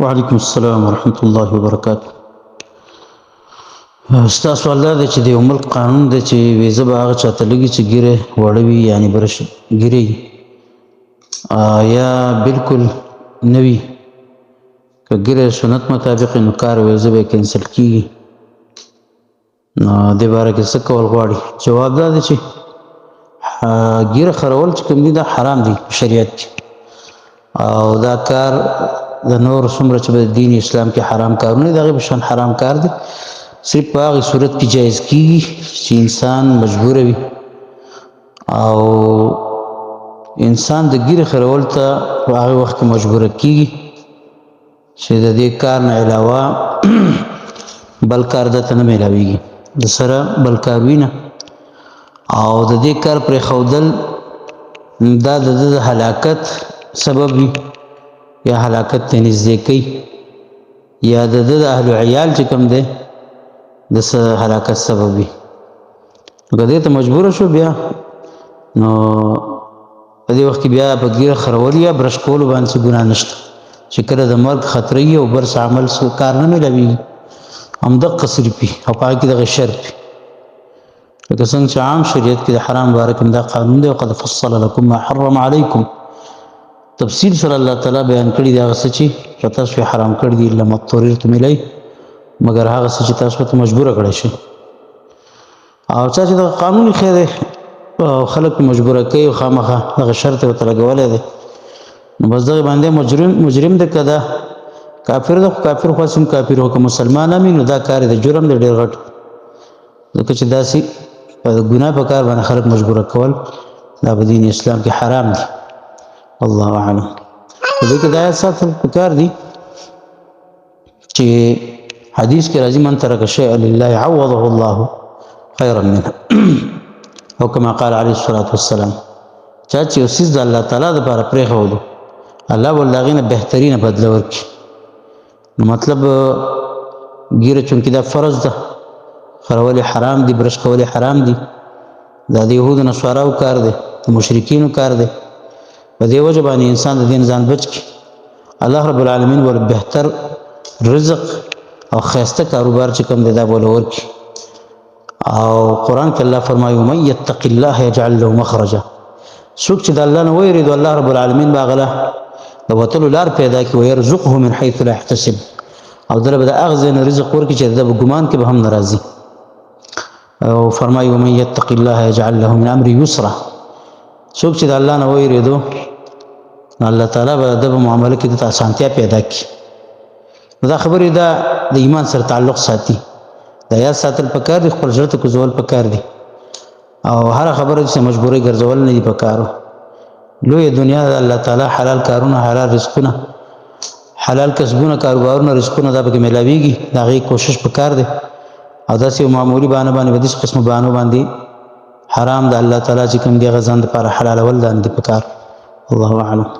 وعلیکم السلام ورحمۃ اللہ وبرکاتہ. ستاسو الله دی چې د یو ملک قانون دی چې ویزه به هغه چاته لګي چې ګیره وړه وي، یعنې برش ګیرې یا بالکل نه وي. که ګیره سنت مطابق نو کار ویزه به کینسل کېږي. نو دې باره کې څه کول غواړي؟ جواب دا دی چې ګیره خرول چې کوم دي دا حرام دي په شریعت کې، او دا کار د نور څومره چې په دین اسلام کې حرام کارونه دي د هغې په شان حرام کار دی. صرف په هغې صورت کې جایز کېږي چې انسان مجبوره وي، او انسان د ګیرې خرول ته په هغې وخت کې مجبوره کېږي چې د دې کار نه علاوه بل کار دته نه میلاویږي، د سره بل کار وي نه، او د دې کار پرېښودل دا د ده د هلاکت سبب وي، یا هلاکت ته نږدې کوي، یا د ده د اهل عیال چې کوم دی د هلاکت سبب وي. نو که دې ته مجبوره شو بیا نو په دې وخت کې بیا په ګیره خرول یا برش کولو باندې څه ګناه نشته، چې کله د مرګ خطره وي او بل څه عمل کار نه میلاویږي، همدغه صرف وي او په هغې کې دغه شرط وي. لکه څنګه چې عام شریعت کې د حرام باره کې دا قانون دی، وقد فصل لکم ما حرم علیکم، تفصیل سره الله تعالی بیان کړي دي هغه څه چې په تاسو یې حرام کړي دي، الا ما اضطررتم الیه، مګر هغه څه چې تاسو ته مجبوره کړی شئ. او چا چې دغه قانون ایښی دی او خلک مجبوره کوي او خامخا دغه شرط یې ورته لګولی دی، نو بس دغې باندې مجرم دی. که دا کافر ده، خو کافر خو هم کافر و، که مسلمان هم وي نو دا کار د جرم دی ډېر غټ، ځکه چې داسې په ګناه په کار باندې خلک مجبوره کول دا په دین اسلام کې حرام دي. الله اعلم. په دې کې دا آیات ساتل پکار دي چې حدیث کې راځي من ترک شیئا لله عوضه الله خیرا منه او کما قال علیه الصلاة والسلام، چا چې یو څیز د الله تعالی دپاره پرېښودو الله به له هغې نه بهترینه بدله ورکړي. نو مطلب ګیره چونکې دا فرض ده، خرول یې حرام دي، برش کول یې حرام دي، دا د یهودو نصاراو کار دی، د مشرکینو کار دی. په دې وجه باندې انسان د دین ځان بچ کړي، الله رب العالمین به بهتر رزق او ښایسته کاروبار چې کوم دی دا به ورکړي. او قرآن کې الله فرمایي ومن یتق الله یجعل له مخرجا، څوک چې د الله نه ویرېدو الله رب العالمین به هغه له د وتلو لار پیدا کړي، ویرزقه من حیث لا یحتسب، او دله به د هغه ځای نه رزق ورکړي چې د ده په ګمان کې به هم نه راځي. او فرمایي ومن یتق الله یجعل له من امر یسرا، څوک چې د الله نه ویرېدو نو الله تعالی به د ده په معامله کې دته اسانتیا پیدا کړي. نو دا خبرې دا د ایمان سره تعلق ساتي، دا یاد ساتل پکار دي، خپل زړه ته کوزول پکار دي، او هره خبره چې مجبورۍ ګرځول نه دي پکارو. لویه دنیا د الله تعالی حلال کارونه، حلال رزقونه، حلال کسبونه، کاروبارونه، رزقونه دا پکې میلاویږي، د هغې کوشش پکار دی. او داسې یو معمولي بهانه باندې په داسې قسمو بهانو باندې حرام د الله تعالی چې کوم دي هغه ځان دپاره حلالول دا نه دي پکار. الله اعلم.